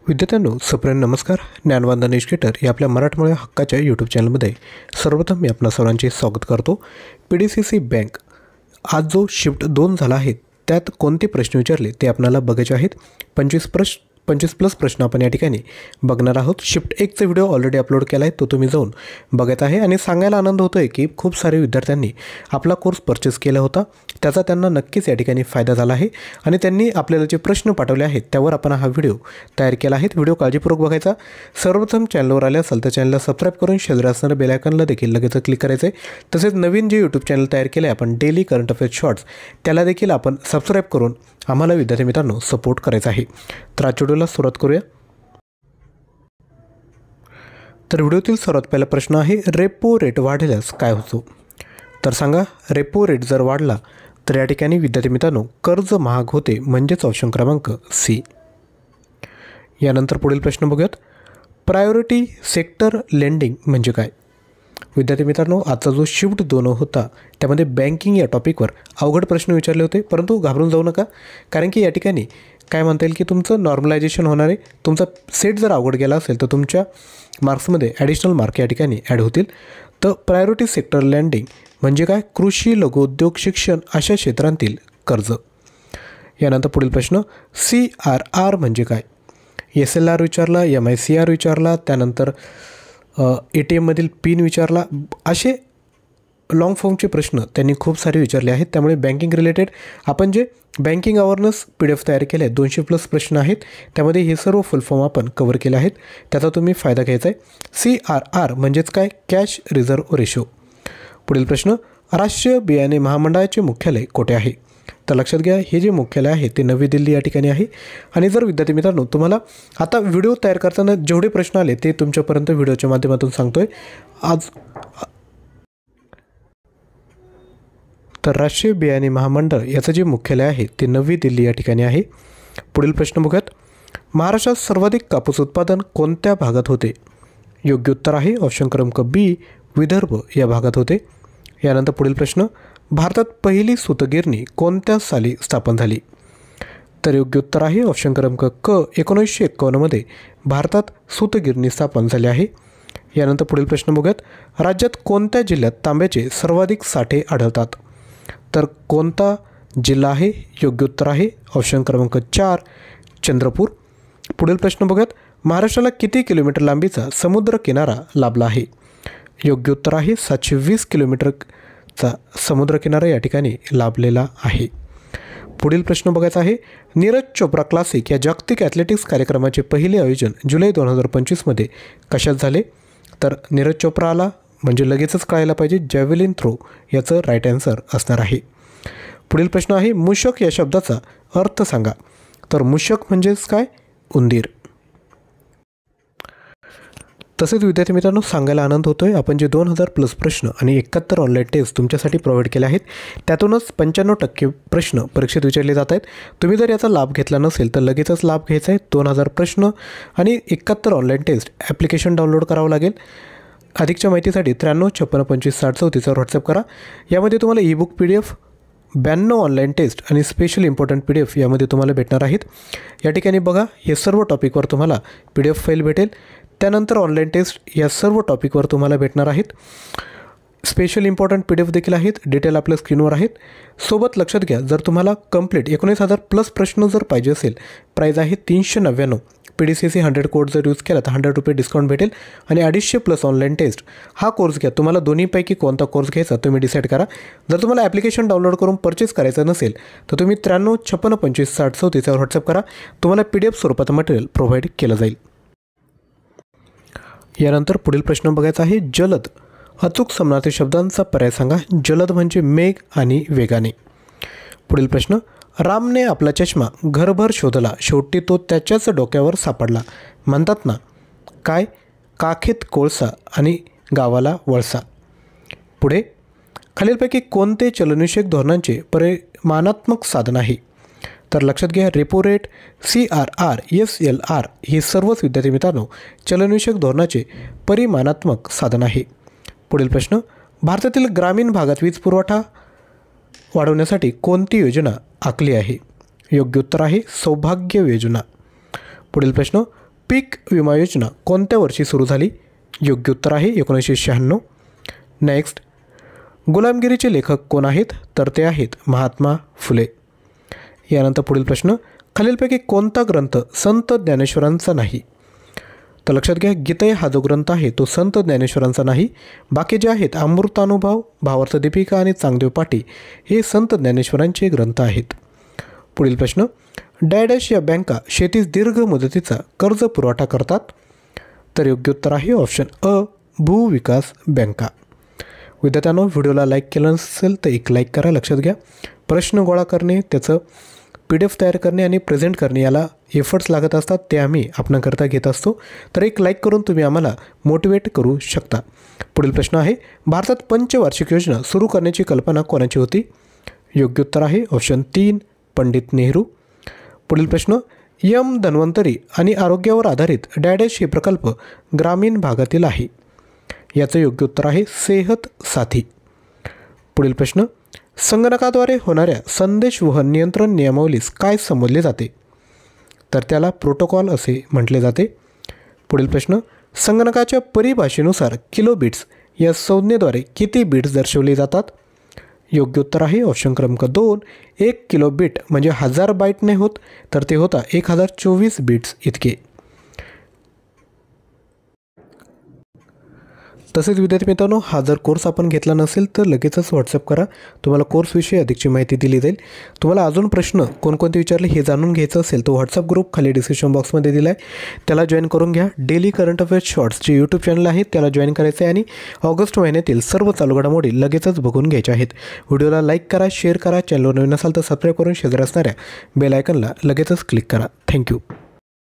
विद्यार्थ्यांनो सप्रेम नमस्कार. ज्ञानवंदन एज्युकेटर या आपल्या मराठमोळ्या हक्काच्या यूट्यूब चॅनलमध्ये सर्वप्रथम मी आपणा सर्वांचे स्वागत करतो. PDCC बँक आज जो शिफ्ट 2 झाला आहे त्यात कोणते प्रश्न विचारले ते आपल्याला बघायचे आहेत. 25 प्लस प्रश्न आपण या ठिकाणी बघणार आहोत. शिफ्ट 1चा व्हिडिओ ऑलरेडी अपलोड केला आहे, तो तुम्ही जाऊन बघत आहे. आणि सांगायला आनंद होतो आहे की खूप सारे विद्यार्थ्यांनी आपला कोर्स परचेस केला होता, त्याचा त्यांना नक्कीच या ठिकाणी फायदा झाला आहे. आणि त्यांनी आपल्याला जे प्रश्न पाठवले आहेत त्यावर आपण हा व्हिडिओ तयार केला आहे. व्हिडिओ काळजीपूर्वक बघायचा. सर्वप्रथम चॅनलवर आले असाल तर चॅनलला सबस्क्राईब करून शेजारी असणाऱ्या बेल आयकॉनला देखील लगेच क्लिक करायचं आहे. तसेच नवीन जे यूट्यूब चॅनल तयार केले आहे आपण डेली करंट अफेअर्स शॉर्ट्स, त्याला देखील आपण सबस्क्राईब करून आम्हाला विद्यार्थी मित्रांनो सपोर्ट करायचा आहे. तर आजच्या व्हिडिओला सुरुवात करूया. तर व्हिडिओतील सर्वात पहिला प्रश्न आहे, रेपो रेट वाढल्यास काय होतो? तर सांगा, रेपो रेट जर वाढला तर या ठिकाणी विद्यार्थी मित्रांनो कर्ज महाग होते, म्हणजेच ऑप्शन क्रमांक सी. यानंतर पुढील प्रश्न बघूयात, प्रायोरिटी सेक्टर लेंडिंग म्हणजे काय? विद्यार्थी मित्रांनो, आजचा जो शिफ्ट 2 होता त्यामध्ये बँकिंग या टॉपिकवर अवघड प्रश्न विचारले होते, परंतु घाबरून जाऊ नका. कारण की या ठिकाणी काय म्हणता येईल की तुमचं नॉर्मलायझेशन होणार आहे. तुमचा सेट जर अवघड गेला असेल तर तुमच्या मार्क्समध्ये ॲडिशनल मार्क या ठिकाणी ॲड होतील. तर प्रायोरिटी सेक्टर लेंडिंग म्हणजे काय? कृषी, लघुउद्योग, शिक्षण अशा क्षेत्रांतील कर्ज. यानंतर पुढील प्रश्न, CRR म्हणजे काय? SLR विचारला, MICR विचारला, त्यानंतर ATMमधील पिन विचारला. असे लॉंग फॉर्मचे प्रश्न त्यांनी खूप सारे विचारले आहेत. त्यामुळे बँकिंग रिलेटेड आपण जे बँकिंग अवेअरनेस PDF तयार केले आहेत, 200 प्लस प्रश्न आहेत, त्यामध्ये हे सर्व फुल फॉर्म आपण कव्हर केले आहेत. त्याचा तुम्ही फायदा घ्यायचा आहे. CRR म्हणजेच काय? Cash reserve ratio. पुढील प्रश्न, राष्ट्रीय बियाणे महामंडळाचे मुख्यालय कोठे आहे? तर लक्षात घ्या, हे जे मुख्यालय आहे ते नवी दिल्ली या ठिकाणी आहे. आणि जर विद्यार्थी मित्रांनो तुम्हाला आता व्हिडिओ तयार करताना जेवढे प्रश्न आले ते तुमच्यापर्यंत व्हिडिओच्या माध्यमातून सांगतोय आज. तर राष्ट्रीय बियाणे महामंडळ याचं जे मुख्यालय आहे ते नवी दिल्ली या ठिकाणी आहे. पुढील प्रश्न बघूयात, महाराष्ट्रात सर्वाधिक कापूस उत्पादन कोणत्या भागात होते? योग्य उत्तर आहे ऑप्शन क्रमांक बी, विदर्भ या भागात होते. यानंतर पुढील प्रश्न, भारतात पहिली सूतगिरणी कोणत्या साली स्थापन झाली? तर योग्य उत्तर आहे ऑप्शन क्रमांक क, 1951 भारतात सूतगिरणी स्थापन झाली आहे. यानंतर पुढील प्रश्न बघूयात, राज्यात कोणत्या जिल्ह्यात तांब्याचे सर्वाधिक साठे आढळतात? तर कोणता जिल्हा आहे? योग्य उत्तर आहे ऑप्शन क्रमांक 4, चंद्रपूर. पुढील प्रश्न बघूयात, महाराष्ट्राला किती किलोमीटर लांबीचा समुद्र किनारा लाभला आहे? योग्य उत्तर आहे 720 किलोमीटरचा समुद्र किनारा या ठिकाणी लाभलेला आहे. पुढील प्रश्न बघायचा आहे, नीरज चोप्रा क्लासिक या जागतिक ॲथलेटिक्स कार्यक्रमाचे पहिले आयोजन जुलै 2025 कशात झाले? तर नीरज चोप्राला म्हणजे लगेचच कळायला पाहिजे, जॅव्हेलिन थ्रो याचं राईट आन्सर असणार आहे. पुढील प्रश्न आहे, मूषक या शब्दाचा अर्थ सांगा. तर मूषक म्हणजेच काय? उंदीर. तसेच विद्यार्थी मित्रांनो सांगायला आनंद होतो आहे, आपण जे 2000 प्लस प्रश्न आणि 71 ऑनलाईन टेस्ट तुमच्यासाठी प्रोव्हाइड केले आहेत त्यातूनच 95% प्रश्न परीक्षेत विचारले जात आहेत. तुम्ही जर याचा लाभ घेतला नसेल तर लगेचच लाभ घ्यायचा आहे. 2000 प्रश्न आणि 71 ऑनलाईन टेस्ट ॲप्लिकेशन डाउनलोड करावं लागेल. अधिकच्या माहितीसाठी 93 56 25 60 34वर व्हॉट्सअप करा. यामध्ये तुम्हाला ईबुक PDF, 92 ऑनलाईन टेस्ट आणि स्पेशल इम्पॉर्टंट PDF यामध्ये तुम्हाला भेटणार आहेत. या ठिकाणी बघा, हे सर्व टॉपिकवर तुम्हाला PDF फाईल भेटेल. त्यानंतर ऑनलाईन टेस्ट या सर्व टॉपिकवर तुम्हाला भेटणार आहेत. स्पेशल इम्पॉर्टंट PDF देखील आहेत, डिटेल आपल्या स्क्रीनवर आहेत. सोबत लक्षात घ्या, जर तुम्हाला कंप्लीट 19,000 प्लस प्रश्न जर पाहिजे असेल, प्राईज आहे 399. PDCC 100 कोड जर यूज केला तर 100 रुपये डिस्काउंट भेटेल. आणि 250 प्लस ऑनलाईन टेस्ट हा कोर्स घ्या. तुम्हाला दोन्हीपैकी कोणता कोर्स घ्यायचा तुम्ही डिसाईड करा. जर तुम्हाला ॲप्लिकेशन डाउनलोड करून परचेस करायचं नसेल तर तुम्ही 93 56 25 60 34वर व्हॉट्सअप करा. तुम्हाला PDF स्वरूपात मटेरियल प्रोव्हाइड केलं जाईल. यानंतर पुढील प्रश्न बघायचा आहे, जलद अचूक समानार्थी शब्दांचा पर्याय सांगा. जलद म्हणजे मेघ आणि वेगाने. पुढील प्रश्न, रामने आपला चष्मा घरभर शोधला, शेवटी तो त्याच्याच डोक्यावर सापडला, म्हणतात ना काय? काखेत कोळसा आणि गावाला वळसा. पुढे, खालीलपैकी कोणते चलनविषयक धोरणांचे परिमाणात्मक साधन आहे? तर लक्षात घ्या, रेपो रेट, CRR, SLR हे सर्वच विद्यार्थी मित्रांनो चलनविषयक धोरणाचे परिमाणात्मक साधन आहे. पुढील प्रश्न, भारतातील ग्रामीण भागात वीज पुरवठा वाढवण्यासाठी कोणती योजना आखली आहे? योग्य उत्तर आहे सौभाग्य योजना. पुढील प्रश्न, पीक विमा योजना कोणत्या वर्षी सुरू झाली? योग्य उत्तर आहे 1996. नेक्स्ट, गुलामगिरीचे लेखक कोण आहेत? तर ते आहेत महात्मा फुले. यानंतर पुढील प्रश्न, खालीलपैकी कोणता ग्रंथ संत ज्ञानेश्वरांचा नाही? तर लक्षात घ्या, गीता हा जो ग्रंथ आहे तो संत ज्ञानेश्वरांचा नाही. बाकी जे आहेत अमृतानुभव, भावार्थ दीपिका आणि चांगदेव पाटी हे संत ज्ञानेश्वरांचे ग्रंथ आहेत. पुढील प्रश्न, डॅश या बँका शेतीस दीर्घ मुदतीचा कर्ज पुरवठा करतात? तर योग्य उत्तर आहे ऑप्शन अ, भूविकास बँका. विद्यार्थ्यांनो, व्हिडिओला लाईक केलं नसेल तर एक लाईक करा. लक्षात घ्या, प्रश्न गोळा करणे, त्याचं PDF तयार करणे आणि प्रेझेंट करणे याला एफर्ट्स लागत असतात, ते आम्ही आपणाकरता घेत असतो. तर एक लाईक करून तुम्ही आम्हाला मोटिवेट करू शकता. पुढील प्रश्न आहे, भारतात पंचवार्षिक योजना सुरू करण्याची कल्पना कोणाची होती? योग्य उत्तर आहे ऑप्शन 3, पंडित नेहरू. पुढील प्रश्न, यम धन्वंतरी आणि आरोग्यावर आधारित डॅश हे प्रकल्प ग्रामीण भागातील आहे. याचं योग्य उत्तर आहे सेहत साथी. पुढील प्रश्न, संगणकाद्वारे होणाऱ्या संदेशवहन नियंत्रण नियमावलीस काय संबोधले जाते? तर त्याला प्रोटोकॉल असे म्हटले जाते. पुढील प्रश्न, संगणकाच्या परिभाषेनुसार किलोबिट्स या संज्ञेद्वारे किती बिट्स दर्शवले जातात? योग्य उत्तर आहे ऑप्शन क्रमांक 2, 1 किलोबिट म्हणजे 1000 बाईट नाही होत, तर ते होता 1024 बिट्स इतके. तसेच विद्यार्थी मित्रांनो, हा जर कोर्स आपण घेतला नसेल तर लगेचच व्हॉट्सअप करा, तुम्हाला कोर्सविषयी अधिकची माहिती दिली जाईल. तुम्हाला अजून प्रश्न कोणकोणते विचारले हे जाणून घ्यायचं असेल तर व्हॉट्सअप ग्रुप खाली डिस्क्रिप्शन बॉक्समध्ये दिला आहे, त्याला जॉईन करून घ्या. डेली करंट अफेअर्स शॉर्ट्स जे यूट्यूब चॅनल आहे त्याला जॉईन करायचं आहे आणि ऑगस्ट महिन्यातील सर्व चालू घडामोडी लगेचच बघून घ्यायच्या आहेत. व्हिडिओला लाईक करा, शेअर करा, चॅनलवर नवीन असाल तर सबस्क्राईब करून शेजारी असणाऱ्या बेल आयकनला लगेचच क्लिक करा. थँक्यू.